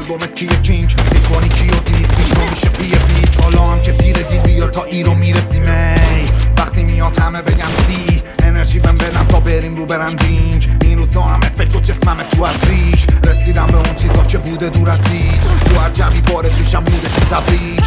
آلبومت کیه کینگ میکنی کیو دیس میشو میشه پیس حالا هم که پیر دیل بیا تا ایرو میرسی می وقتی میاد همه بگم سی انرژی بهم بدم تا بریم رو برندینگ این روزا همه فکر و جسممه تو اتریش رسیدم به اون چیزا که بوده دور از دید تو هر جمعی وارد میشم مودش تبریک